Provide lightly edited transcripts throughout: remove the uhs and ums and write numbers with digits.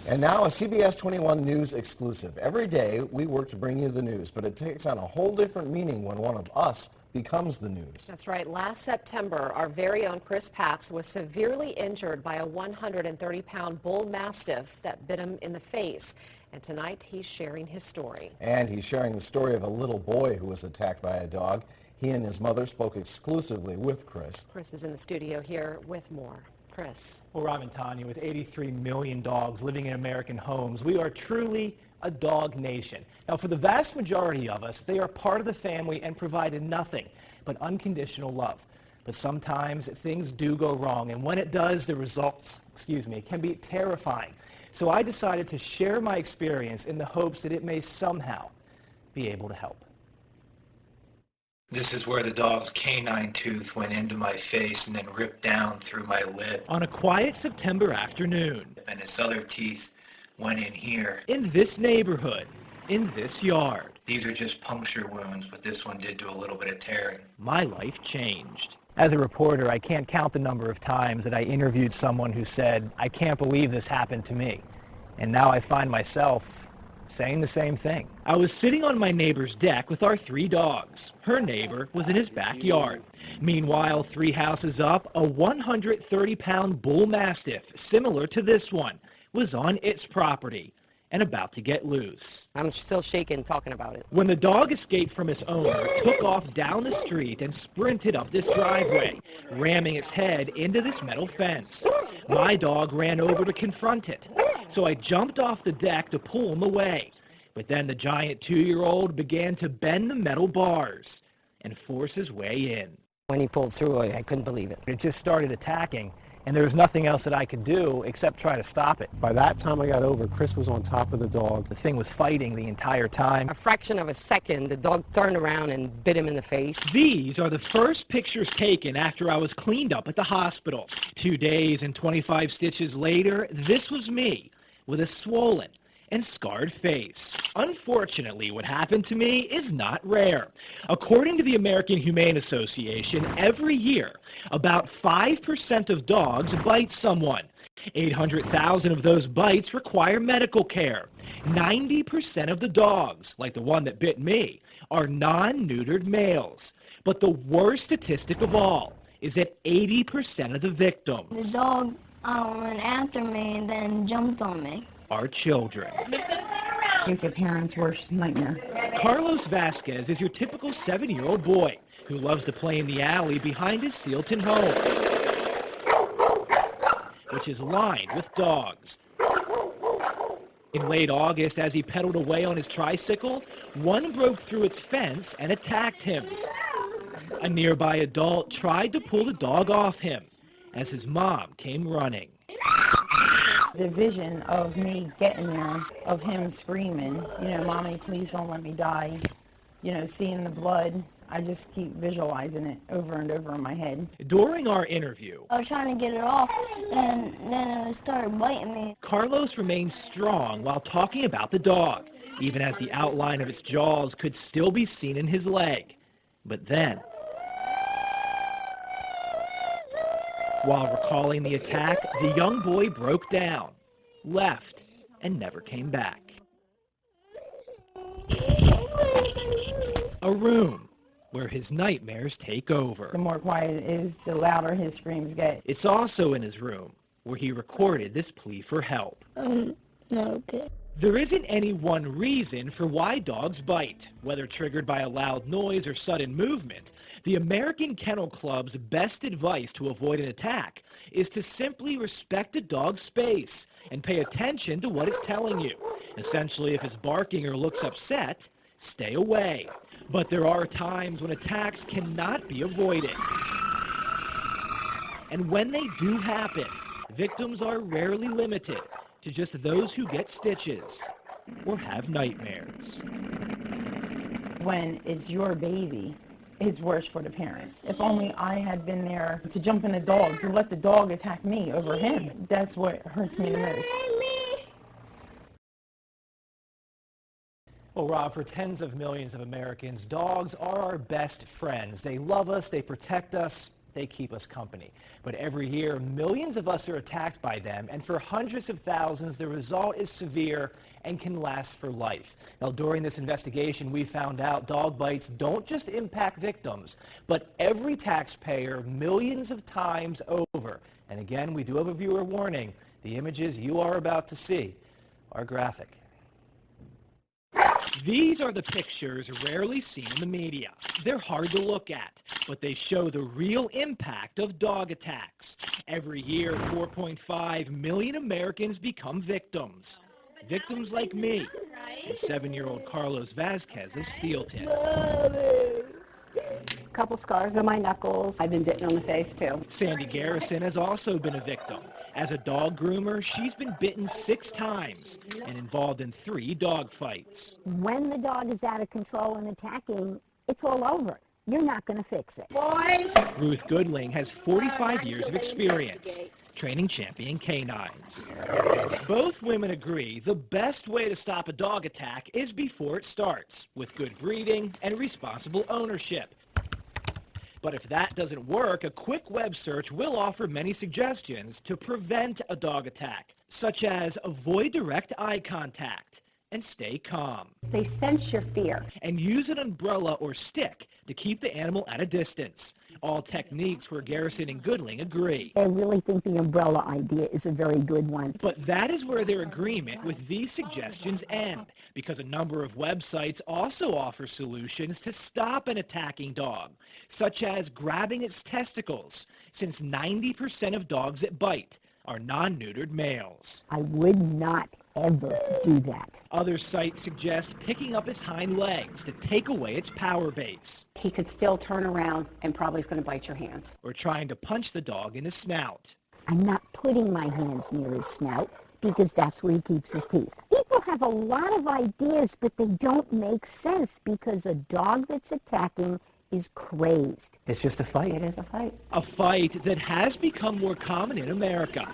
And now a CBS 21 News exclusive. Every day we work to bring you the news, but it takes on a whole different meaning when one of us becomes the news. That's right. Last September, our very own Chris Pax was severely injured by a 130-pound bull mastiff that bit him in the face. And tonight he's sharing his story. And he's sharing the story of a little boy who was attacked by a dog. He and his mother spoke exclusively with Chris. Chris is in the studio here with more. Chris. Well, Rob and Tanya, with 83 million dogs living in American homes, we are truly a dog nation. Now, for the vast majority of us, they are part of the family and provide nothing but unconditional love. But sometimes things do go wrong, and when it does, the results, can be terrifying. So I decided to share my experience in the hopes that it may somehow be able to help. This is where the dog's canine tooth went into my face and then ripped down through my lip. On a quiet September afternoon. And his other teeth went in here. In this neighborhood, in this yard. These are just puncture wounds, but this one did do a little bit of tearing. My life changed. As a reporter, I can't count the number of times that I interviewed someone who said, "I can't believe this happened to me." And now I find myself saying the same thing. I was sitting on my neighbor's deck with our 3 dogs. Her neighbor was in his backyard. Meanwhile, 3 houses up, a 130-pound bull mastiff, similar to this one, was on its property and about to get loose. I'm still shaking talking about it. When the dog escaped from its owner, took off down the street and sprinted up this driveway, ramming its head into this metal fence. My dog ran over to confront it, so I jumped off the deck to pull him away. But then the giant 2-year-old began to bend the metal bars and force his way in. When he pulled through, I couldn't believe it. It just started attacking, and there was nothing else that I could do except try to stop it. By that time I got over, Chris was on top of the dog. The thing was fighting the entire time. A fraction of a second, the dog turned around and bit him in the face. These are the first pictures taken after I was cleaned up at the hospital. 2 days and 25 stitches later, this was me with a swollen and scarred face. Unfortunately, what happened to me is not rare. According to the American Humane Association, every year, about 5% of dogs bite someone. 800,000 of those bites require medical care. 90% of the dogs, like the one that bit me, are non-neutered males. But the worst statistic of all is that 80% of the victims, the dog went after me and then jumped on me, are children. It's a parent's worst nightmare. Carlos Vasquez is your typical 7-year-old boy who loves to play in the alley behind his Steelton home, which is lined with dogs. In late August, as he pedaled away on his tricycle, one broke through its fence and attacked him. A nearby adult tried to pull the dog off him as his mom came running. The vision of me getting there, of him screaming, "Mommy, please don't let me die," seeing the blood, I just keep visualizing it over and over in my head. During our interview, I was trying to get it off, and then it started biting me. Carlos remained strong while talking about the dog, even as the outline of its jaws could still be seen in his leg. But then, while recalling the attack, the young boy broke down, left, and never came back. A room where his nightmares take over. The more quiet it is, the louder his screams get. It's also in his room where he recorded this plea for help. Not okay. There isn't any one reason for why dogs bite, whether triggered by a loud noise or sudden movement. The American Kennel Club's best advice to avoid an attack is to simply respect a dog's space and pay attention to what it's telling you. Essentially, if it's barking or looks upset, stay away. But there are times when attacks cannot be avoided. And when they do happen, victims are rarely limited to just those who get stitches or have nightmares. When it's your baby, it's worse for the parents. If only I had been there to jump in the dog, to let the dog attack me over him. That's what hurts me the most. Well, Rob, for tens of millions of Americans, dogs are our best friends. They love us, they protect us, They keep us company. But every year, millions of us are attacked by them, and for hundreds of thousands, the result is severe and can last for life. Now, during this investigation, we found out dog bites don't just impact victims, but every taxpayer millions of times over. And again, we do have a viewer warning. The images you are about to see are graphic. These are the pictures rarely seen in the media. They're hard to look at, but they show the real impact of dog attacks. Every year, 4.5 million Americans become victims. Victims like me and 7-year-old Carlos Vasquez of Steelton. Couple scars on my knuckles. I've been bitten on the face too. Sandy Garrison has also been a victim. As a dog groomer, she's been bitten 6 times and involved in 3 dog fights. When the dog is out of control and attacking, it's all over. You're not going to fix it. Boys! Ruth Goodling has 45 years of experience training champion canines. Both women agree the best way to stop a dog attack is before it starts, with good breeding and responsible ownership. But if that doesn't work, a quick web search will offer many suggestions to prevent a dog attack, such as avoid direct eye contact and stay calm. They sense your fear. And use an umbrella or stick to keep the animal at a distance. All techniques where Garrison and Goodling agree. I really think the umbrella idea is a very good one. But that is where their agreement with these suggestions end, because a number of websites also offer solutions to stop an attacking dog, such as grabbing its testicles, since 90% of dogs that bite are non-neutered males. I would not ever do that. Other sites suggest picking up its hind legs to take away its power base. He could still turn around and probably is going to bite your hands. Or trying to punch the dog in the snout. I'm not putting my hands near his snout because that's where he keeps his teeth. People have a lot of ideas, but they don't make sense because a dog that's attacking is crazed. It's just a fight. It is a fight. A fight that has become more common in America.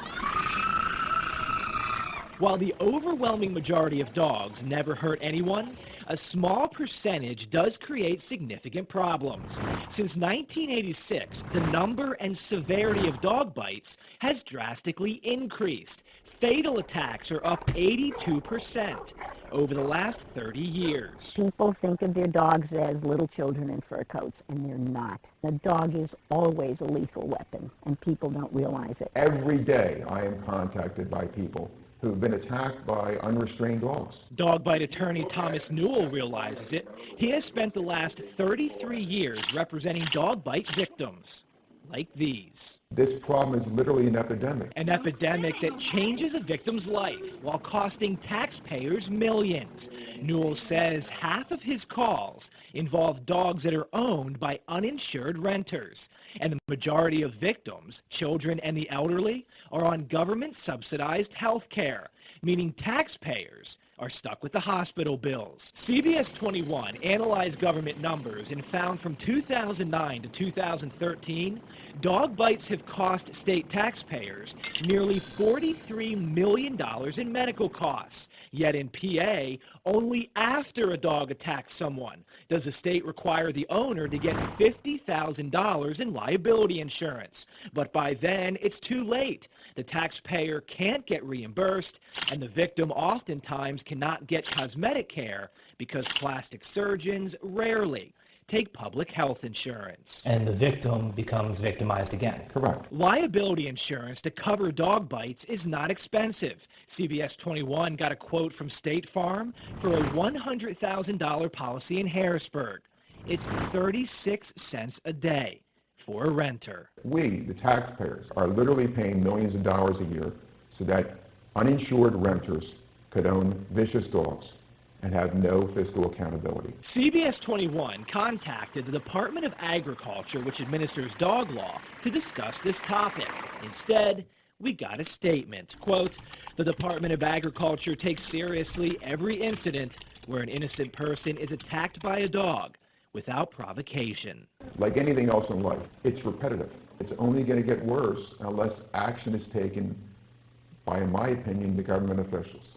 While the overwhelming majority of dogs never hurt anyone, a small percentage does create significant problems. Since 1986, the number and severity of dog bites has drastically increased. Fatal attacks are up 82% over the last 30 years. People think of their dogs as little children in fur coats, and they're not. A dog is always a lethal weapon, and people don't realize it. Every day I am contacted by people who've been attacked by unrestrained dogs. Dog bite attorney Thomas Newell realizes it. He has spent the last 33 years representing dog bite victims like these. This problem is literally an epidemic. An epidemic that changes a victim's life while costing taxpayers millions. Newell says half of his calls involve dogs that are owned by uninsured renters. And the majority of victims, children and the elderly, are on government-subsidized health care, meaning taxpayers are stuck with the hospital bills. CBS 21 analyzed government numbers and found from 2009 to 2013, dog bites have cost state taxpayers nearly $43 million in medical costs. Yet in PA, only after a dog attacks someone does the state require the owner to get $50,000 in liability insurance. But by then, it's too late. The taxpayer can't get reimbursed, and the victim oftentimes cannot get cosmetic care because plastic surgeons rarely take public health insurance. And the victim becomes victimized again. Correct. Liability insurance to cover dog bites is not expensive. CBS 21 got a quote from State Farm for a $100,000 policy in Harrisburg. It's 36 cents a day for a renter. We, the taxpayers, are literally paying millions of dollars a year so that uninsured renters could own vicious dogs and have no fiscal accountability. CBS 21 contacted the Department of Agriculture, which administers dog law, to discuss this topic. Instead, we got a statement. Quote, the Department of Agriculture takes seriously every incident where an innocent person is attacked by a dog without provocation. Like anything else in life, it's repetitive. It's only going to get worse unless action is taken by, in my opinion, the government officials.